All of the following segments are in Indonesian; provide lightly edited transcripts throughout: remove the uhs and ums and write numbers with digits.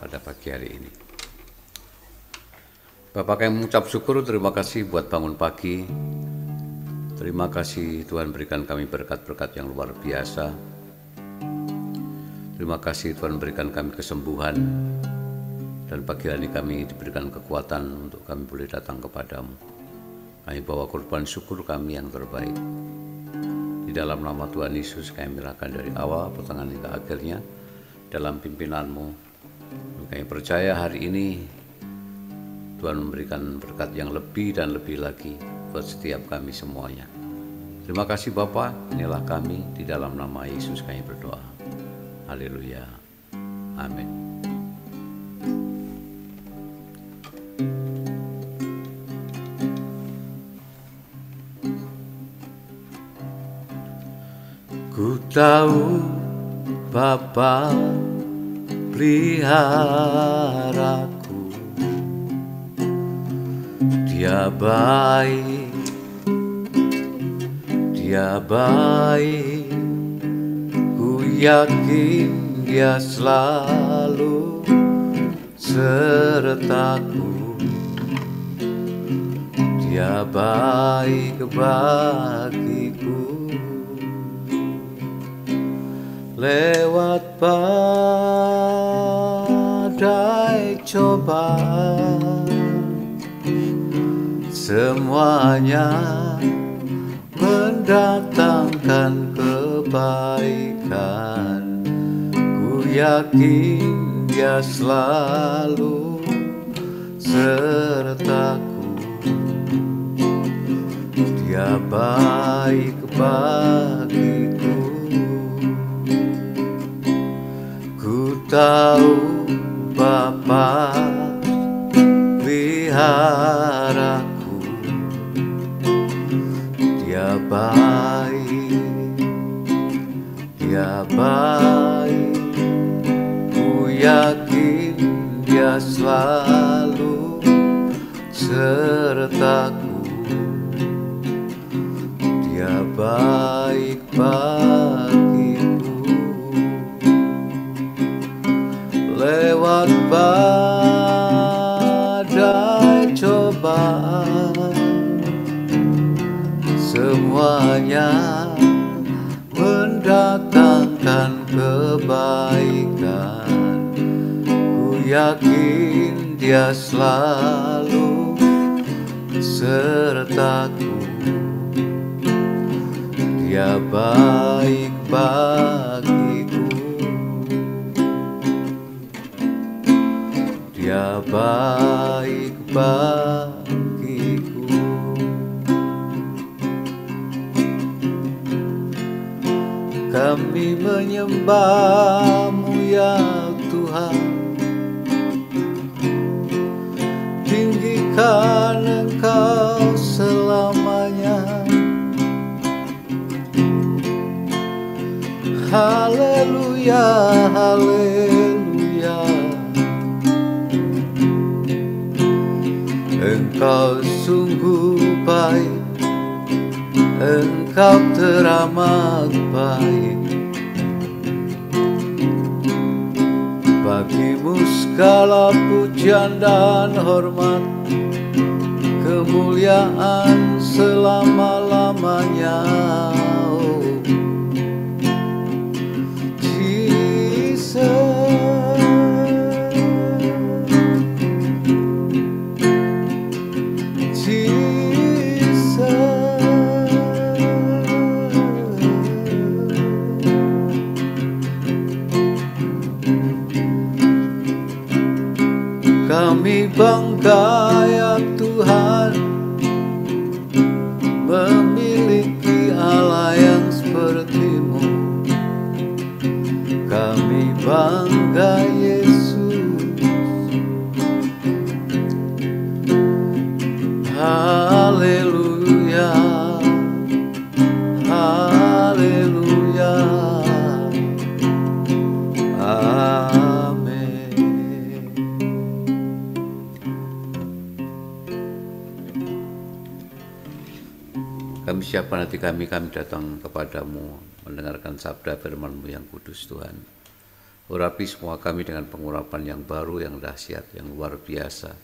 pada pagi hari ini. Bapak kami mengucap syukur, terima kasih buat bangun pagi. Terima kasih Tuhan berikan kami berkat-berkat yang luar biasa. Terima kasih Tuhan berikan kami kesembuhan. Dan pagi hari ini kami diberikan kekuatan untuk kami boleh datang kepadamu. Kami bawa korban syukur kami yang terbaik. Di dalam nama Tuhan Yesus kami menyerahkan dari awal, pertengahan hingga akhirnya dalam pimpinanmu. Kami percaya hari ini Tuhan memberikan berkat yang lebih dan lebih lagi buat setiap kami semuanya. Terima kasih Bapa, inilah kami, di dalam nama Yesus kami berdoa. Haleluya. Amin. Ku tahu Bapa peliharaku, Dia baik, Dia baik. Ku yakin Dia selalu sertaku. Dia baik bagiku. Lewat badai cobaan, semuanya mendatangkan kebaikan. Ku yakin Dia selalu sertaku. Dia baik bagiku. Ku tahu Bapa peliharaku, Dia baik, Dia baik. Ku yakin Dia selalu sertaku. Dia baik bagiku. Lewat badai cobaan, semuanya mendatangkan kebaikan. Ku yakin Dia selalu sertaku. Dia baik bagiku. Dia baik bagiku. Kami menyembah-Mu ya Tuhan, tinggikan Engkau selamanya. Haleluya, haleluya. Engkau sungguh baik, Engkau teramat baik. Bagimu segala pujian dan hormat, kemuliaan selama-lamanya. Oh, Jesus. Kami bangga ya Tuhan, memiliki Allah yang seperti-Mu. Kami bangga Yesus. Haleluya, haleluya. Kami siapkan hati kami datang kepadamu, mendengarkan sabda firman-Mu yang kudus Tuhan. Urapi semua kami dengan pengurapan yang baru, yang dahsyat, yang luar biasa.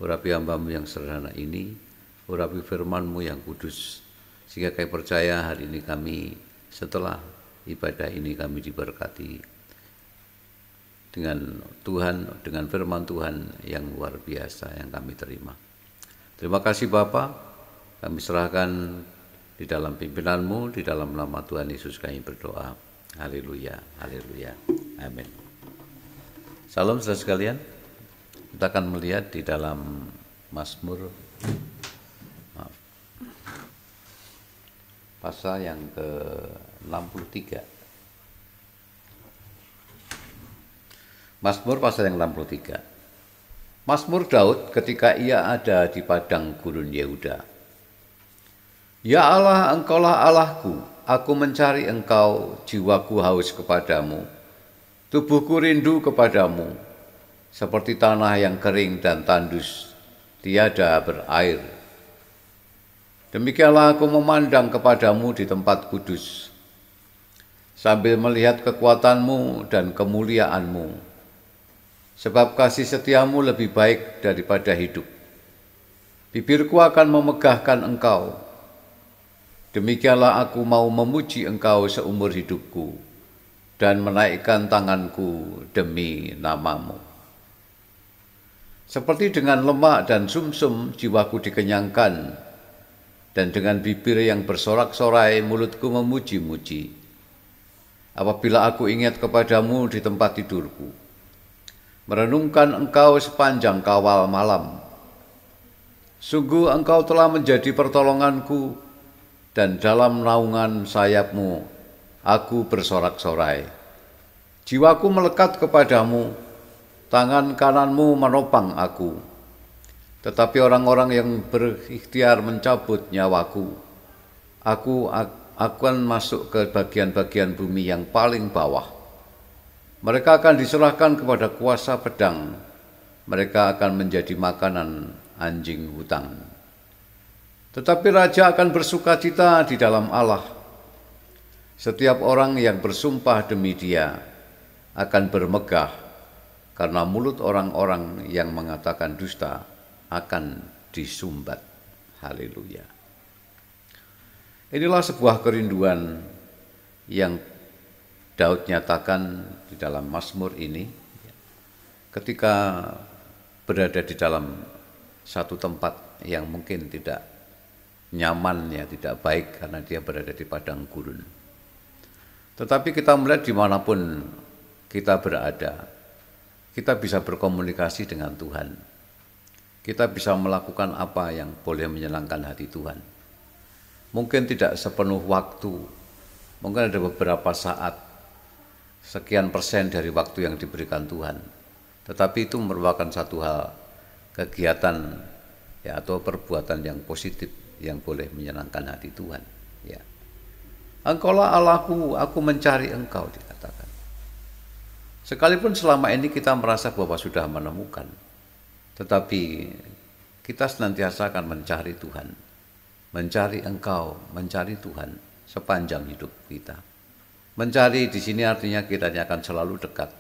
Urapi hamba-Mu yang sederhana ini, urapi firman-Mu yang kudus, sehingga kami percaya hari ini kami setelah ibadah ini kami diberkati dengan Tuhan, dengan firman Tuhan yang luar biasa yang kami terima. Terima kasih Bapa, kami serahkan di dalam pimpinan-Mu, di dalam nama Tuhan Yesus kami berdoa. Haleluya, haleluya, amin. Salam saudara sekalian, kita akan melihat di dalam Mazmur pasal yang ke-63. Mazmur pasal yang 63. Mazmur Daud ketika ia ada di padang gurun Yehuda. Ya Allah, Engkaulah Allahku, aku mencari Engkau, jiwaku haus kepadamu, tubuhku rindu kepadamu, seperti tanah yang kering dan tandus, tiada berair. Demikianlah aku memandang kepadamu di tempat kudus, sambil melihat kekuatan-Mu dan kemuliaan-Mu, sebab kasih setiamu lebih baik daripada hidup. Bibirku akan memegahkan Engkau. Demikianlah aku mau memuji Engkau seumur hidupku dan menaikkan tanganku demi nama-Mu. Seperti dengan lemak dan sumsum jiwaku dikenyangkan, dan dengan bibir yang bersorak-sorai mulutku memuji-muji. Apabila aku ingat kepadamu di tempat tidurku, merenungkan Engkau sepanjang kawal malam. Sungguh Engkau telah menjadi pertolonganku, dan dalam naungan sayap-Mu aku bersorak-sorai. Jiwaku melekat kepadamu, tangan kanan-Mu menopang aku. Tetapi orang-orang yang berikhtiar mencabut nyawaku, aku akan masuk ke bagian-bagian bumi yang paling bawah. Mereka akan diserahkan kepada kuasa pedang, mereka akan menjadi makanan anjing hutan. Tetapi raja akan bersukacita di dalam Allah. Setiap orang yang bersumpah demi Dia akan bermegah, karena mulut orang-orang yang mengatakan dusta akan disumbat. Haleluya. Inilah sebuah kerinduan yang Daud nyatakan di dalam Mazmur ini ketika berada di dalam satu tempat yang mungkin tidak nyaman, ya tidak baik karena dia berada di padang gurun. Tetapi kita melihat dimanapun kita berada, kita bisa berkomunikasi dengan Tuhan. Kita bisa melakukan apa yang boleh menyenangkan hati Tuhan. Mungkin tidak sepenuh waktu, mungkin ada beberapa saat, sekian persen dari waktu yang diberikan Tuhan. Tetapi itu merupakan satu hal, kegiatan ya, atau perbuatan yang positif yang boleh menyenangkan hati Tuhan. Ya. Engkaulah Allahku, aku mencari Engkau, dikatakan. Sekalipun selama ini kita merasa bahwa sudah menemukan, tetapi kita senantiasa akan mencari Tuhan, mencari Engkau, mencari Tuhan sepanjang hidup kita. Mencari di sini artinya kita akan selalu dekat.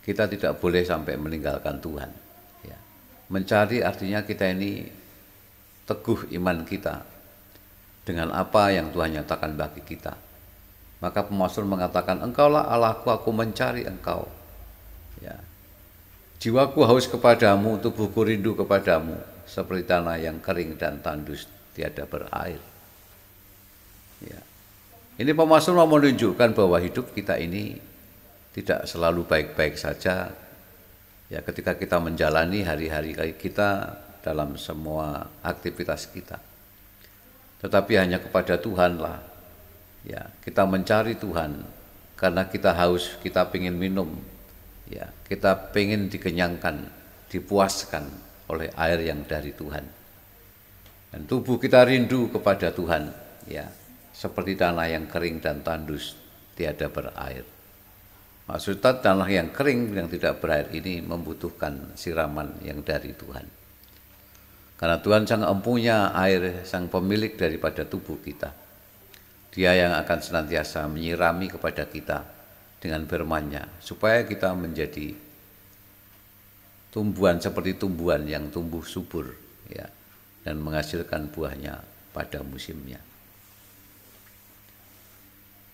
Kita tidak boleh sampai meninggalkan Tuhan. Ya. Mencari artinya kita ini teguh iman kita dengan apa yang Tuhan nyatakan bagi kita. Maka pemazmur mengatakan, Engkaulah Allahku, aku mencari Engkau. Ya. Jiwaku haus kepadamu, tubuhku rindu kepadamu, seperti tanah yang kering dan tandus, tiada berair. Ya. Ini pemazmur mau menunjukkan bahwa hidup kita ini tidak selalu baik-baik saja. Ya, ketika kita menjalani hari-hari kita dalam semua aktivitas kita. Tetapi hanya kepada Tuhanlah, ya, kita mencari Tuhan karena kita haus, kita ingin minum, ya, kita ingin dikenyangkan, dipuaskan oleh air yang dari Tuhan. Dan tubuh kita rindu kepada Tuhan, ya, seperti tanah yang kering dan tandus, tiada berair. Maksudnya tanah yang kering yang tidak berair ini membutuhkan siraman yang dari Tuhan. Karena Tuhan sang empunya air, sang pemilik daripada tubuh kita. Dia yang akan senantiasa menyirami kepada kita dengan firman-Nya, supaya kita menjadi tumbuhan seperti tumbuhan yang tumbuh subur, ya, dan menghasilkan buahnya pada musimnya.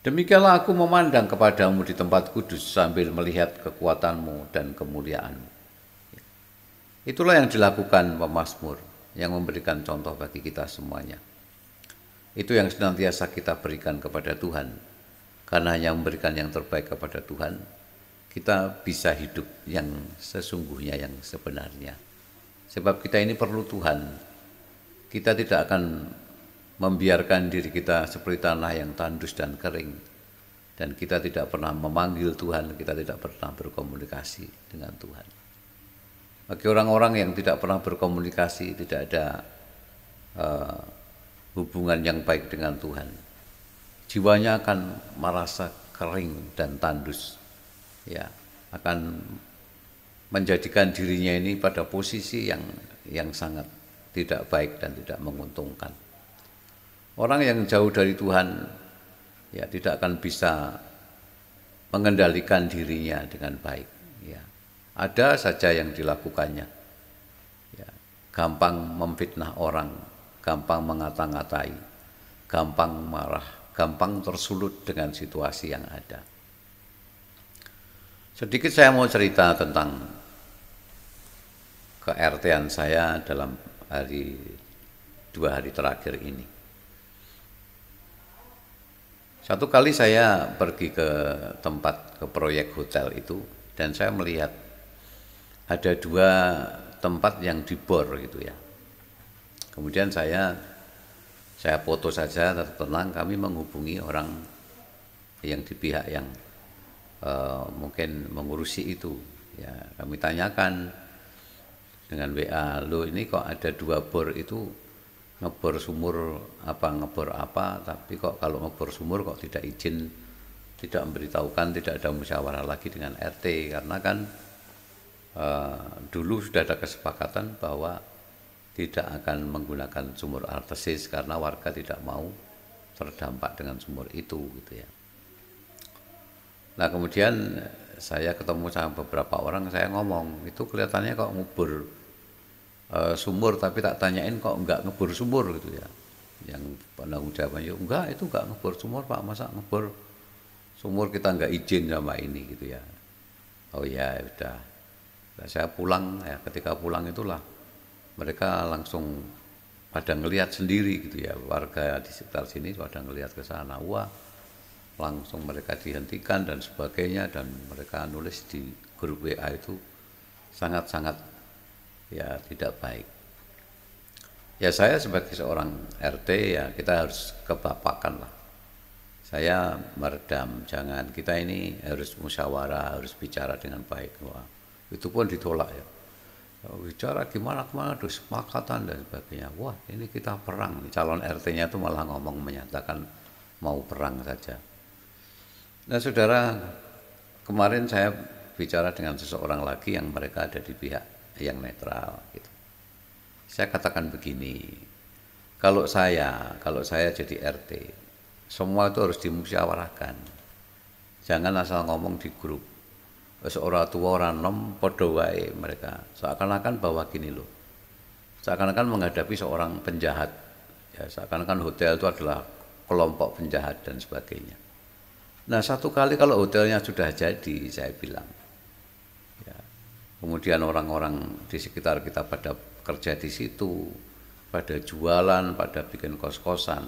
Demikianlah aku memandang kepadamu di tempat kudus sambil melihat kekuatanmu dan kemuliaanmu. Itulah yang dilakukan pemazmur yang memberikan contoh bagi kita semuanya. Itu yang senantiasa kita berikan kepada Tuhan. Karena hanya memberikan yang terbaik kepada Tuhan, kita bisa hidup yang sesungguhnya, yang sebenarnya. Sebab kita ini perlu Tuhan. Kita tidak akan membiarkan diri kita seperti tanah yang tandus dan kering, dan kita tidak pernah memanggil Tuhan, kita tidak pernah berkomunikasi dengan Tuhan. Bagi orang-orang yang tidak pernah berkomunikasi, tidak ada hubungan yang baik dengan Tuhan, jiwanya akan merasa kering dan tandus, ya, akan menjadikan dirinya ini pada posisi yang sangat tidak baik dan tidak menguntungkan. Orang yang jauh dari Tuhan, ya, tidak akan bisa mengendalikan dirinya dengan baik. Ya. Ada saja yang dilakukannya. Ya. Gampang memfitnah orang, gampang mengata-ngatai, gampang marah, gampang tersulut dengan situasi yang ada. Sedikit saya mau cerita tentang ke-RT-an saya dalam 2 hari terakhir ini. Satu kali saya pergi ke proyek hotel itu, dan saya melihat ada 2 tempat yang dibor gitu ya. Kemudian saya foto saja, tenang, kami menghubungi orang yang di pihak yang mungkin mengurusi itu. Ya, kami tanyakan dengan WA, "Loh, ini kok ada 2 bor itu? Ngebor sumur ngebor apa, tapi kok kalau ngebor sumur kok tidak izin, tidak memberitahukan, tidak ada musyawarah lagi dengan RT." Karena kan dulu sudah ada kesepakatan bahwa tidak akan menggunakan sumur artesis karena warga tidak mau terdampak dengan sumur itu gitu ya. Nah, kemudian saya ketemu sama beberapa orang, saya ngomong, "Itu kelihatannya kok ngubur sumur, tapi tak tanyain kok enggak ngebor sumur," gitu ya. Yang penanggung jawabnya, "Enggak, itu enggak ngebor sumur, Pak. Masa ngebor sumur kita enggak izin sama ini," gitu ya. Oh ya, udah. Nah, saya pulang, ya, ketika pulang itulah mereka langsung pada ngelihat sendiri gitu ya. Warga di sekitar sini pada ngelihat ke sana. Wah, langsung mereka dihentikan dan sebagainya, dan mereka nulis di grup WA itu sangat-sangat, ya, tidak baik. Ya, saya sebagai seorang RT, ya, kita harus kebapakan lah. Saya meredam, jangan, kita ini harus musyawarah, harus bicara dengan baik. Wah, itu pun ditolak ya. Bicara gimana, ada sepakatan dan sebagainya. Wah, ini kita perang. Calon RT-nya itu malah ngomong, menyatakan mau perang saja. Nah, saudara, kemarin saya bicara dengan seseorang lagi yang mereka ada di pihak yang netral gitu. Saya katakan begini, kalau saya jadi RT, semua itu harus dimusyawarahkan. Jangan asal ngomong di grup. Seorang tua orang nom podo wae mereka. Seakan-akan bahwa gini loh. Seakan-akan menghadapi seorang penjahat. Ya, seakan-akan hotel itu adalah kelompok penjahat dan sebagainya. Nah, satu kali kalau hotelnya sudah jadi, saya bilang, kemudian orang-orang di sekitar kita pada kerja di situ, pada jualan, pada bikin kos-kosan,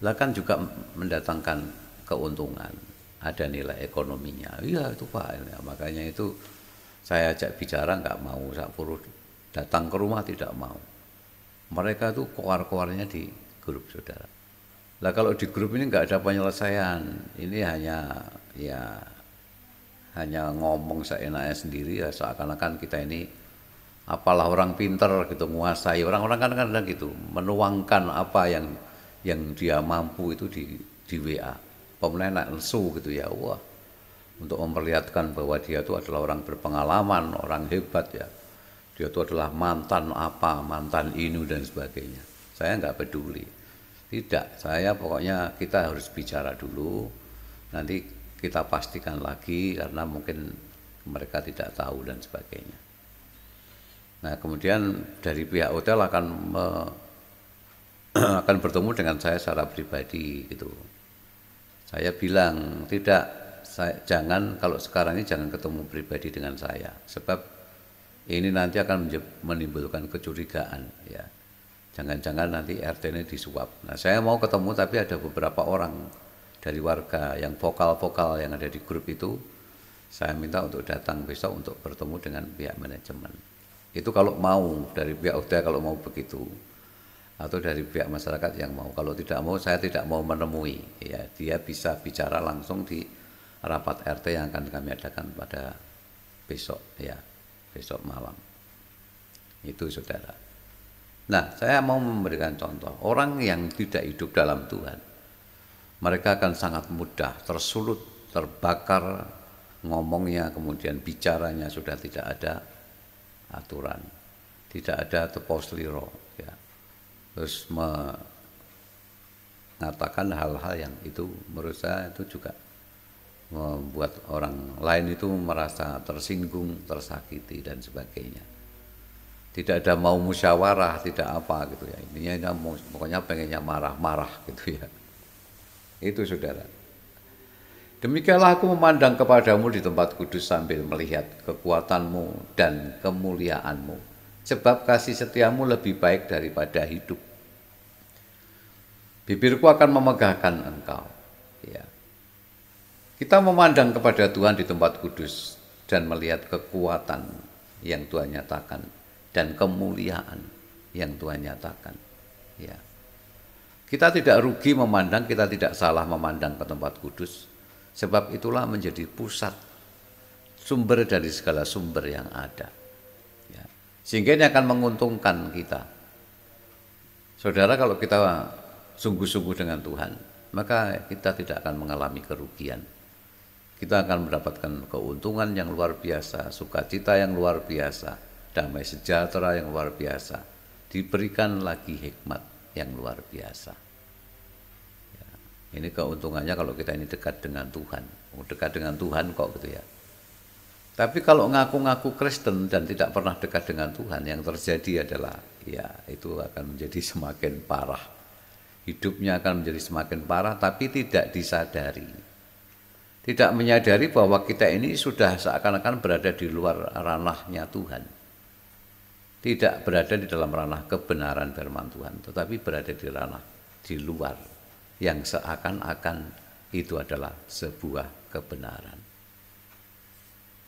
lah kan juga mendatangkan keuntungan, ada nilai ekonominya. Iya itu Pak, ya, makanya itu saya ajak bicara nggak mau, Sapuru datang ke rumah tidak mau. Mereka tuh koar-koarnya di grup, saudara. Lah kalau di grup ini nggak ada penyelesaian, ini hanya ngomong seenaknya sendiri, ya, seakan-akan kita ini apalah orang pinter gitu, menguasai. Orang-orang kan gitu, menuangkan apa yang dia mampu itu di WA. Pemenang nak lesu gitu ya, wah, untuk memperlihatkan bahwa dia itu adalah orang berpengalaman, orang hebat ya. Dia itu adalah mantan apa, mantan inu dan sebagainya. Saya nggak peduli. Tidak, saya pokoknya kita harus bicara dulu. Nanti kita pastikan lagi karena mungkin mereka tidak tahu dan sebagainya. Nah, kemudian dari pihak hotel akan bertemu dengan saya secara pribadi gitu. Saya bilang, tidak, jangan, kalau sekarang ini jangan ketemu pribadi dengan saya, sebab ini nanti akan menimbulkan kecurigaan ya. Jangan-jangan nanti RT ini disuap. Nah, saya mau ketemu tapi ada beberapa orang dari warga yang vokal-vokal yang ada di grup itu, saya minta untuk datang besok untuk bertemu dengan pihak manajemen. Itu kalau mau dari pihak hotel, kalau mau begitu, atau dari pihak masyarakat yang mau. Kalau tidak mau, saya tidak mau menemui. Ya, dia bisa bicara langsung di rapat RT yang akan kami adakan pada besok, ya, besok malam. Itu saudara. Nah, saya mau memberikan contoh. Orang yang tidak hidup dalam Tuhan, mereka akan sangat mudah tersulut, terbakar ngomongnya, kemudian bicaranya sudah tidak ada aturan, tidak ada tepos liro, ya. Terus mengatakan hal-hal yang itu menurut saya itu juga membuat orang lain itu merasa tersinggung, tersakiti dan sebagainya. Tidak ada mau musyawarah, tidak apa gitu ya. Intinya pokoknya pengennya marah-marah gitu ya. Itu saudara. Demikianlah aku memandang kepadamu di tempat kudus sambil melihat kekuatanmu dan kemuliaanmu. Sebab kasih setiamu lebih baik daripada hidup. Bibirku akan memegahkan engkau. Ya. Kita memandang kepada Tuhan di tempat kudus dan melihat kekuatan yang Tuhan nyatakan dan kemuliaan yang Tuhan nyatakan. Ya. Kita tidak rugi memandang, kita tidak salah memandang ke tempat kudus, sebab itulah menjadi pusat sumber dari segala sumber yang ada. Ya. Sehingga ini akan menguntungkan kita. Saudara, kalau kita sungguh-sungguh dengan Tuhan, maka kita tidak akan mengalami kerugian. Kita akan mendapatkan keuntungan yang luar biasa, sukacita yang luar biasa, damai sejahtera yang luar biasa, diberikan lagi hikmat yang luar biasa. Ya, ini keuntungannya kalau kita ini dekat dengan Tuhan. Dekat dengan Tuhan kok gitu ya. Tapi kalau ngaku-ngaku Kristen dan tidak pernah dekat dengan Tuhan, yang terjadi adalah ya itu akan menjadi semakin parah. Hidupnya akan menjadi semakin parah tapi tidak disadari. Tidak menyadari bahwa kita ini sudah seakan-akan berada di luar ranahnya Tuhan. Tidak berada di dalam ranah kebenaran firman Tuhan, tetapi berada di ranah di luar yang seakan-akan itu adalah sebuah kebenaran.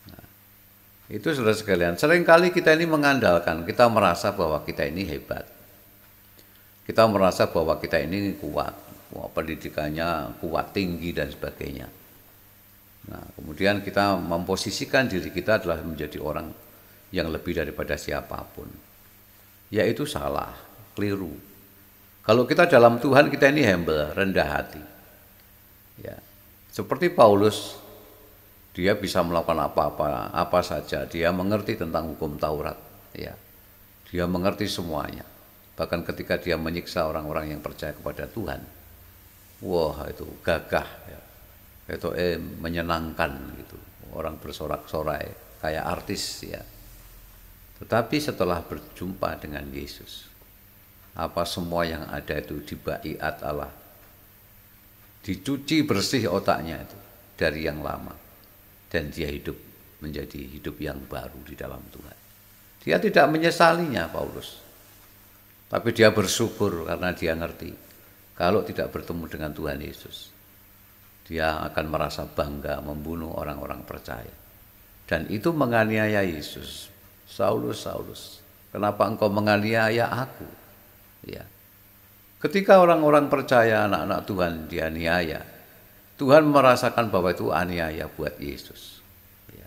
Nah, itu saudara sekalian, seringkali kita ini mengandalkan, kita merasa bahwa kita ini hebat. Kita merasa bahwa kita ini kuat, pendidikannya kuat, tinggi dan sebagainya. Nah, kemudian kita memposisikan diri kita adalah menjadi orang yang lebih daripada siapapun. Ya itu salah, keliru. Kalau kita dalam Tuhan, kita ini humble, rendah hati. Ya. Seperti Paulus, dia bisa melakukan apa saja. Dia mengerti tentang hukum Taurat. Ya. Dia mengerti semuanya. Bahkan ketika dia menyiksa orang-orang yang percaya kepada Tuhan, wah itu gagah. Ya. Itu menyenangkan gitu. Orang bersorak-sorai kayak artis ya. Tetapi setelah berjumpa dengan Yesus, apa semua yang ada itu dibaiat Allah, dicuci bersih otaknya itu dari yang lama, dan dia hidup menjadi hidup yang baru di dalam Tuhan. Dia tidak menyesalinya Paulus, tapi dia bersyukur karena dia ngerti kalau tidak bertemu dengan Tuhan Yesus, dia akan merasa bangga membunuh orang-orang percaya, dan itu menganiaya Yesus. Saulus, Saulus, kenapa engkau menganiaya aku? Ya. Ketika orang-orang percaya, anak-anak Tuhan dianiaya, Tuhan merasakan bahwa itu aniaya buat Yesus. Ya.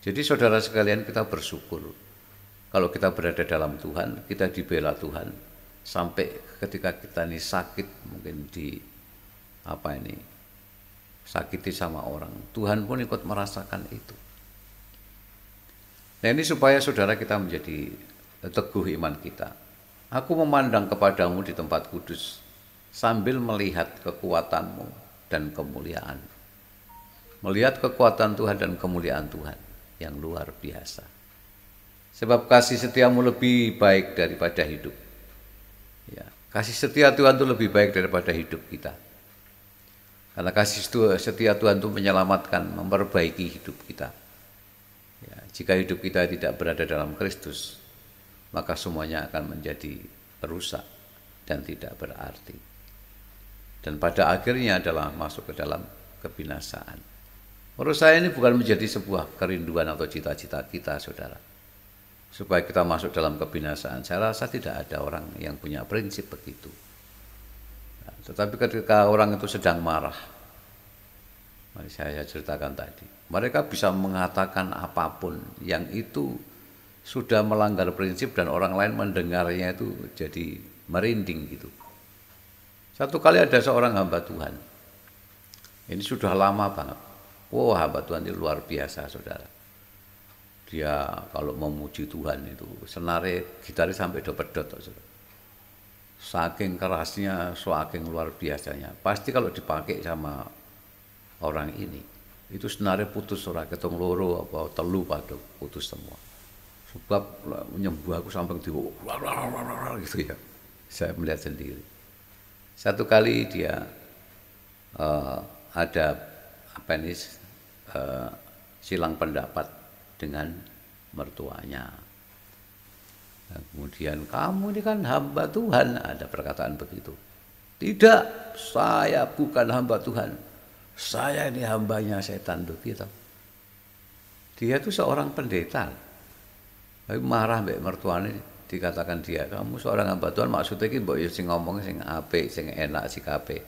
Jadi saudara sekalian, kita bersyukur kalau kita berada dalam Tuhan, kita dibela Tuhan, sampai ketika kita ini sakit, mungkin sakiti sama orang, Tuhan pun ikut merasakan itu. Nah ini supaya saudara kita menjadi teguh iman kita. Aku memandang kepadamu di tempat kudus sambil melihat kekuatanmu dan kemuliaan. melihat kekuatan Tuhan dan kemuliaan Tuhan yang luar biasa. Sebab kasih setiamu lebih baik daripada hidup. Ya, kasih setia Tuhan itu lebih baik daripada hidup kita. Karena kasih setia Tuhan itu menyelamatkan, memperbaiki hidup kita. Ya, jika hidup kita tidak berada dalam Kristus, maka semuanya akan menjadi rusak dan tidak berarti. Dan pada akhirnya adalah masuk ke dalam kebinasaan. Menurut saya ini bukan menjadi sebuah kerinduan atau cita-cita kita, saudara. Supaya kita masuk dalam kebinasaan. Saya rasa tidak ada orang yang punya prinsip begitu. Nah, tetapi ketika orang itu sedang marah, mari saya ceritakan tadi, mereka bisa mengatakan apapun yang itu sudah melanggar prinsip dan orang lain mendengarnya itu jadi merinding gitu. Satu kali ada seorang hamba Tuhan. Ini sudah lama banget. Wah, hamba Tuhan ini luar biasa, saudara. Dia kalau memuji Tuhan itu senare gitarnya sampai dopedot, saudara. Saking kerasnya, saking luar biasanya. Pasti kalau dipakai sama orang ini, itu senare putus, ora ketong loro apa telu pada putus semua. Sebab menyembah aku sampai di gitu ya. Saya melihat sendiri. Satu kali dia ada apa ini silang pendapat dengan mertuanya. Nah, kemudian kamu ini kan hamba Tuhan, ada perkataan begitu. Tidak, saya bukan hamba Tuhan. Saya ini hambanya setan tuh gitu. Dia itu seorang pendeta. Tapi marah mbek mertuane dikatakan dia, kamu seorang hamba Tuhan maksudnya iki mbok yo sing ngomong sing apik, sing enak sikape.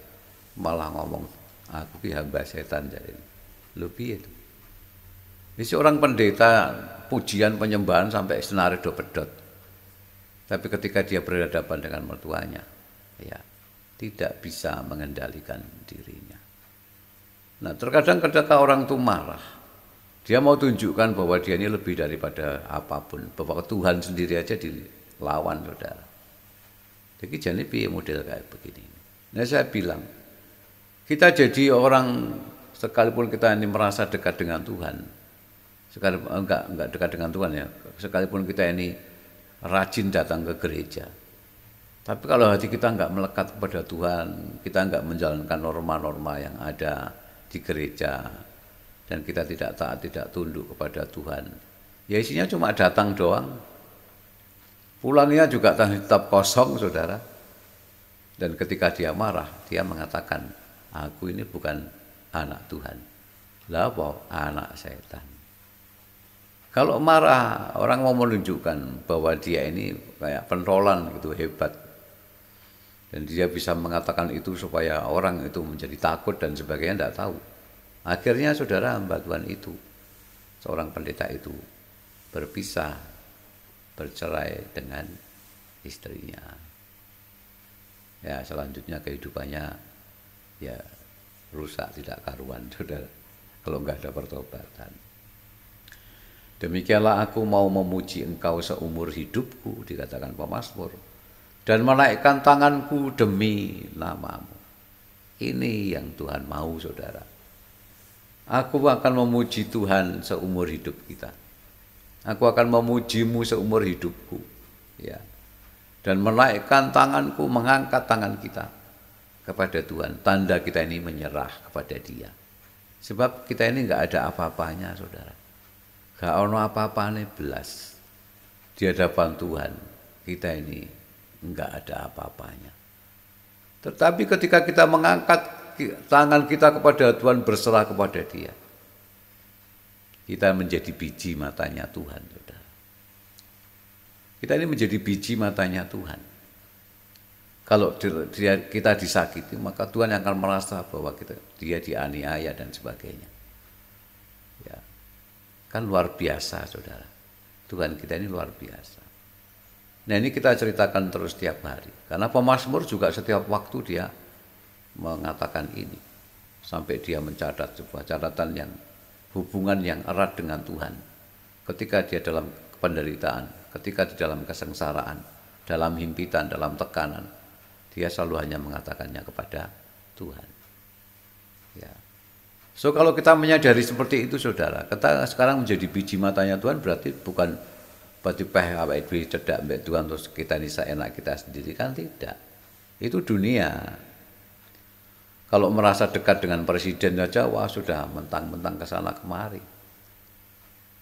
Malah ngomong aku ki hamba setan jadi. Lho piye itu? Ini seorang pendeta pujian penyembahan sampai senare do pedot. Tapi ketika dia berhadapan dengan mertuanya, ya tidak bisa mengendalikan dirinya. Nah, terkadang ketika orang itu marah, dia mau tunjukkan bahwa dia ini lebih daripada apapun, bahwa Tuhan sendiri aja dilawan, saudara. Jadi jadi piye model kayak begini. Nah, saya bilang, kita jadi orang sekalipun kita ini merasa dekat dengan Tuhan, sekalipun enggak dekat dengan Tuhan ya, sekalipun kita ini rajin datang ke gereja, tapi kalau hati kita enggak melekat kepada Tuhan, kita enggak menjalankan norma-norma yang ada di gereja, dan kita tidak taat, tidak tunduk kepada Tuhan, ya isinya cuma datang doang, pulangnya juga tetap kosong, saudara. Dan ketika dia marah, dia mengatakan, aku ini bukan anak Tuhan, lah apa anak setan. Kalau marah, orang mau menunjukkan bahwa dia ini kayak pentolan gitu, hebat. Dan dia bisa mengatakan itu supaya orang itu menjadi takut dan sebagainya, tidak tahu. Akhirnya saudara hamba Tuhan itu, seorang pendeta itu berpisah, bercerai dengan istrinya. Ya selanjutnya kehidupannya ya rusak tidak karuan, saudara, kalau enggak ada pertobatan. Demikianlah aku mau memuji engkau seumur hidupku, dikatakan pemazmur, dan menaikkan tanganku demi namamu. Ini yang Tuhan mau, saudara. Aku akan memuji Tuhan seumur hidup kita. Aku akan memujimu seumur hidupku, ya. Dan menaikkan tanganku, mengangkat tangan kita kepada Tuhan. Tanda kita ini menyerah kepada Dia. Sebab kita ini enggak ada apa-apanya, saudara. Gak ono apa-apane belas. Di hadapan Tuhan, kita ini enggak ada apa-apanya. Tetapi ketika kita mengangkat tangan kita kepada Tuhan, berserah kepada Dia, kita menjadi biji matanya Tuhan, saudara. Kita ini menjadi biji matanya Tuhan. Kalau kita disakiti, maka Tuhan akan merasa bahwa dia dianiaya dan sebagainya. Ya, kan luar biasa, saudara. Tuhan kita ini luar biasa. Nah, ini kita ceritakan terus setiap hari. Karena pemazmur juga setiap waktu dia mengatakan ini. Sampai dia mencatat sebuah catatan yang hubungan yang erat dengan Tuhan. Ketika dia dalam penderitaan, ketika di dalam kesengsaraan, dalam himpitan, dalam tekanan, dia selalu hanya mengatakannya kepada Tuhan. Ya. So kalau kita menyadari seperti itu saudara, kita sekarang menjadi biji matanya Tuhan berarti bukan berarti apa itu cedak mbak Tuhan terus kita ini seenak kita sendiri, kan tidak. Itu dunia. Kalau merasa dekat dengan presiden saja, wah sudah mentang-mentang ke sana kemari.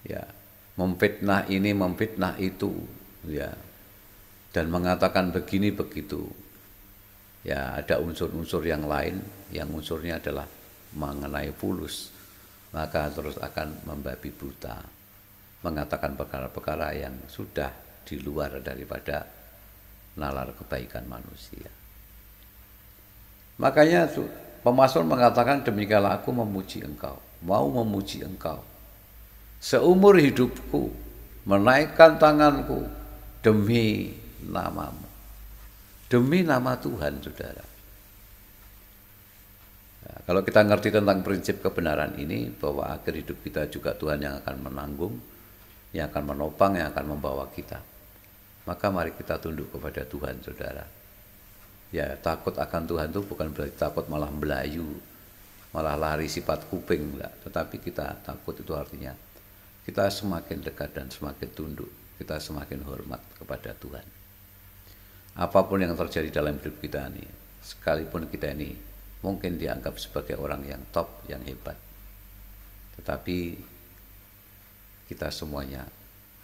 Ya, memfitnah ini, memfitnah itu, ya. Dan mengatakan begini begitu. Ya, ada unsur-unsur yang lain yang unsurnya adalah mengenai fulus. Maka terus akan membabi buta, mengatakan perkara-perkara yang sudah di luar daripada nalar kebaikan manusia. Makanya pemazmur mengatakan demikianlah aku memuji engkau, mau memuji engkau. Seumur hidupku menaikkan tanganku demi namamu. Demi nama Tuhan, saudara. Nah, kalau kita ngerti tentang prinsip kebenaran ini, bahwa akhir hidup kita juga Tuhan yang akan menanggung, yang akan menopang, yang akan membawa kita. Maka mari kita tunduk kepada Tuhan, saudara. Ya, takut akan Tuhan itu bukan berarti takut malah belayu, malah lari sifat kuping, enggak. Tetapi kita takut itu artinya kita semakin dekat dan semakin tunduk, kita semakin hormat kepada Tuhan. Apapun yang terjadi dalam hidup kita ini, sekalipun kita ini mungkin dianggap sebagai orang yang top, yang hebat, tetapi kita semuanya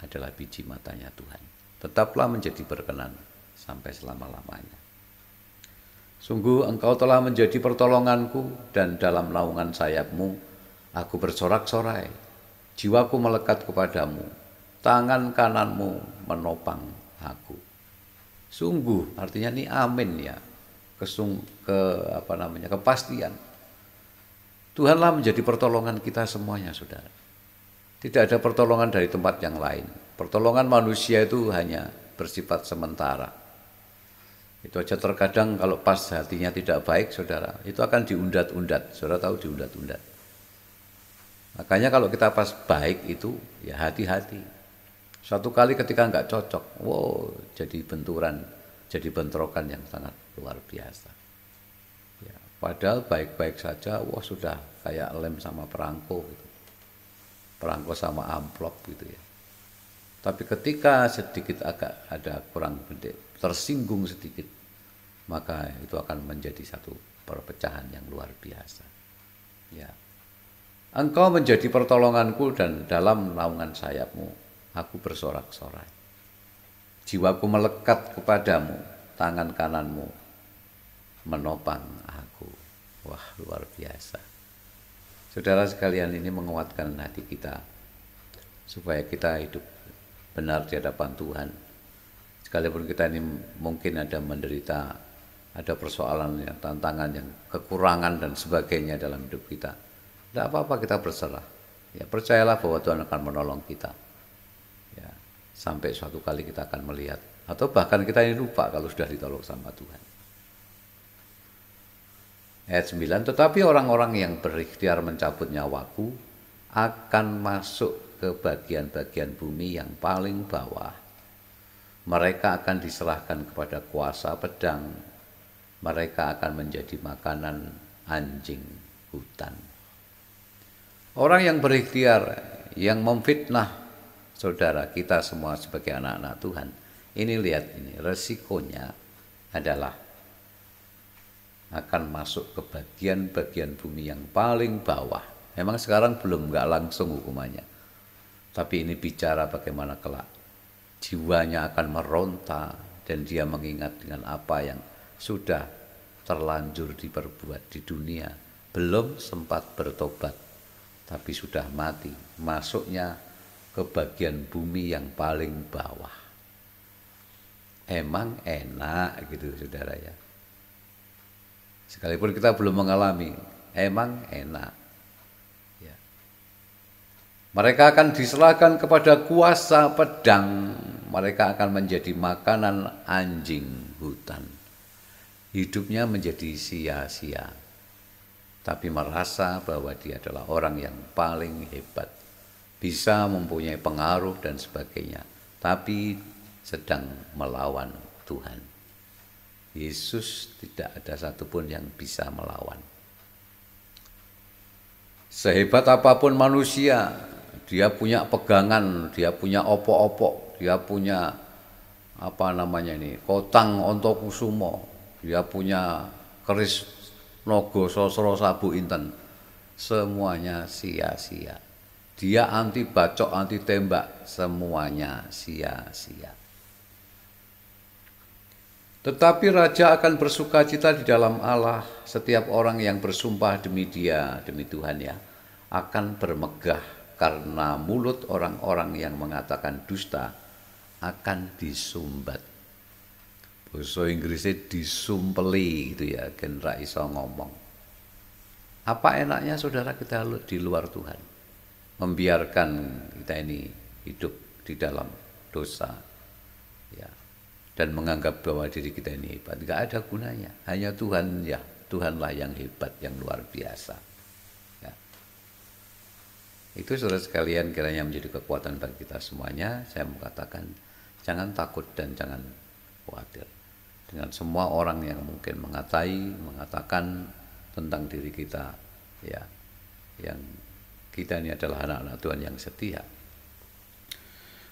adalah biji matanya Tuhan. Tetaplah menjadi berkenan sampai selama-lamanya. Sungguh engkau telah menjadi pertolonganku, dan dalam naungan sayapmu aku bersorak-sorai. Jiwaku melekat kepadamu, tangan kananmu menopang aku. Sungguh artinya ini amin ya, kepastian. Tuhanlah menjadi pertolongan kita semuanya, saudara. Tidak ada pertolongan dari tempat yang lain. Pertolongan manusia itu hanya bersifat sementara. Itu aja terkadang kalau pas hatinya tidak baik, saudara, itu akan diundat-undat. Saudara tahu diundat-undat. Makanya kalau kita pas baik itu, ya hati-hati. Suatu kali ketika nggak cocok, wow, jadi benturan, jadi bentrokan yang sangat luar biasa. Ya, padahal baik-baik saja, wah sudah kayak lem sama perangko, gitu. Perangko sama amplop gitu ya. Tapi ketika sedikit agak ada kurang tersinggung sedikit, maka itu akan menjadi satu perpecahan yang luar biasa. Ya. Engkau menjadi pertolonganku, dan dalam naungan sayapmu aku bersorak-sorai. Jiwaku melekat kepadamu, tangan kananmu menopang aku. Wah, luar biasa. Saudara sekalian, ini menguatkan hati kita supaya kita hidup benar di hadapan Tuhan. Sekalipun kita ini mungkin ada menderita, ada persoalan, yang tantangan, yang kekurangan dan sebagainya dalam hidup kita, tidak apa-apa, kita berserah. Ya, percayalah bahwa Tuhan akan menolong kita. Ya, sampai suatu kali kita akan melihat, atau bahkan kita ini lupa kalau sudah ditolong sama Tuhan. Ayat 9, tetapi orang-orang yang berikhtiar mencabut nyawaku akan masuk ke bagian-bagian bumi yang paling bawah. Mereka akan diserahkan kepada kuasa pedang. Mereka akan menjadi makanan anjing hutan. Orang yang berikhtiar, yang memfitnah saudara kita semua sebagai anak-anak Tuhan, ini lihat ini, resikonya adalah akan masuk ke bagian-bagian bumi yang paling bawah. Memang sekarang belum, nggak langsung hukumannya, tapi ini bicara bagaimana kelak jiwanya akan meronta, dan dia mengingat dengan apa yang sudah terlanjur diperbuat di dunia, belum sempat bertobat, tapi sudah mati, masuknya ke bagian bumi yang paling bawah. Emang enak gitu, saudara ya. Sekalipun kita belum mengalami, emang enak. Ya. Mereka akan diserahkan kepada kuasa pedang. Mereka akan menjadi makanan anjing hutan. Hidupnya menjadi sia-sia, tapi merasa bahwa dia adalah orang yang paling hebat, bisa mempunyai pengaruh dan sebagainya, tapi sedang melawan Tuhan. Yesus tidak ada satupun yang bisa melawan. Sehebat apapun manusia, dia punya pegangan, dia punya opok-opok, dia punya apa namanya ini, Kotang Ontokusumo, dia punya keris Nogo Sosro Sabu Inten, semuanya sia-sia. Dia anti bacok, anti tembak, semuanya sia-sia. Tetapi raja akan bersukacita di dalam Allah. Setiap orang yang bersumpah demi Dia, demi Tuhan ya, akan bermegah karena mulut orang-orang yang mengatakan dusta akan disumbat. Bahasa Inggrisnya disumpeli gitu ya, gen ra iso ngomong. Apa enaknya saudara kita di luar Tuhan? Membiarkan kita ini hidup di dalam dosa. Ya, dan menganggap bahwa diri kita ini hebat. Enggak ada gunanya. Hanya Tuhan ya, Tuhanlah yang hebat, yang luar biasa. Ya. Itu saudara sekalian kiranya menjadi kekuatan bagi kita semuanya. Saya mau katakan jangan takut dan jangan khawatir dengan semua orang yang mungkin mengatakan tentang diri kita, ya, yang kita ini adalah anak-anak Tuhan yang setia.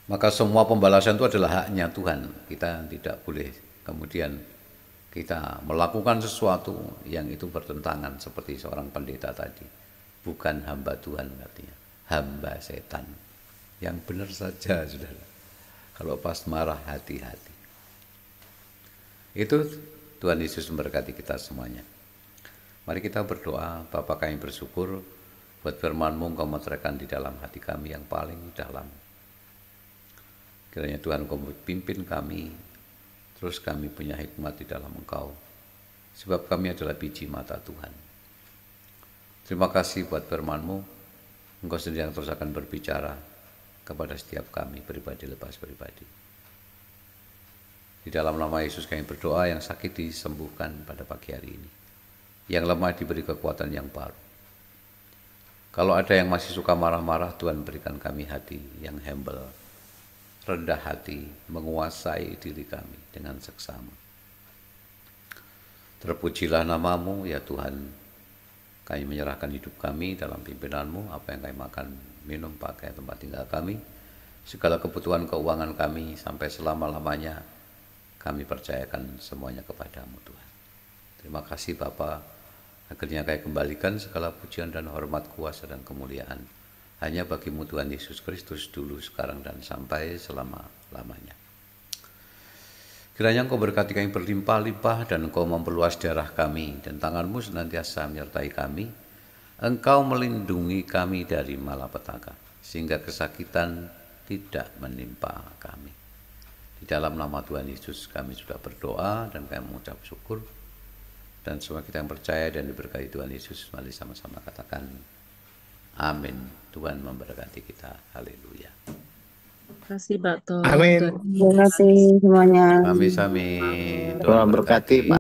Maka semua pembalasan itu adalah haknya Tuhan. Kita tidak boleh kemudian kita melakukan sesuatu yang itu bertentangan seperti seorang pendeta tadi. Bukan hamba Tuhan katanya, hamba setan. Yang benar saja, saudara. Kalau pas marah, hati-hati. Itu Tuhan Yesus memberkati kita semuanya. Mari kita berdoa. Bapa, kami bersyukur buat firman-Mu, Engkau meteraikan di dalam hati kami yang paling dalam. Kiranya Tuhan Engkau pimpin kami, terus kami punya hikmat di dalam Engkau, sebab kami adalah biji mata Tuhan. Terima kasih buat firman-Mu. Engkau sendiri yang terus akan berbicara kepada setiap kami, pribadi lepas pribadi. Di dalam nama Yesus kami berdoa, yang sakit disembuhkan pada pagi hari ini, yang lemah diberi kekuatan yang baru. Kalau ada yang masih suka marah-marah, Tuhan berikan kami hati yang humble, rendah hati, menguasai diri kami dengan seksama. Terpujilah nama-Mu ya Tuhan. Kami menyerahkan hidup kami dalam pimpinan-Mu, apa yang kami makan, minum, pakai, tempat tinggal kami, segala kebutuhan keuangan kami sampai selama-lamanya, kami percayakan semuanya kepada-Mu Tuhan. Terima kasih Bapa. Akhirnya kami kembalikan segala pujian dan hormat, kuasa dan kemuliaan hanya bagi-Mu Tuhan Yesus Kristus, dulu, sekarang, dan sampai selama-lamanya. Kiranya Engkau berkati kami berlimpah-limpah, dan Engkau memperluas darah kami, dan tangan-Mu senantiasa menyertai kami. Engkau melindungi kami dari malapetaka, sehingga kesakitan tidak menimpa kami. Di dalam nama Tuhan Yesus kami sudah berdoa dan kami mengucap syukur. Dan semua kita yang percaya dan diberkati Tuhan Yesus, mari sama-sama katakan amin. Tuhan memberkati kita. Haleluya. Terima kasih Pak Tom. Amin. Tuhan Terima kasih semuanya. Sami-sami. Tuhan berkati.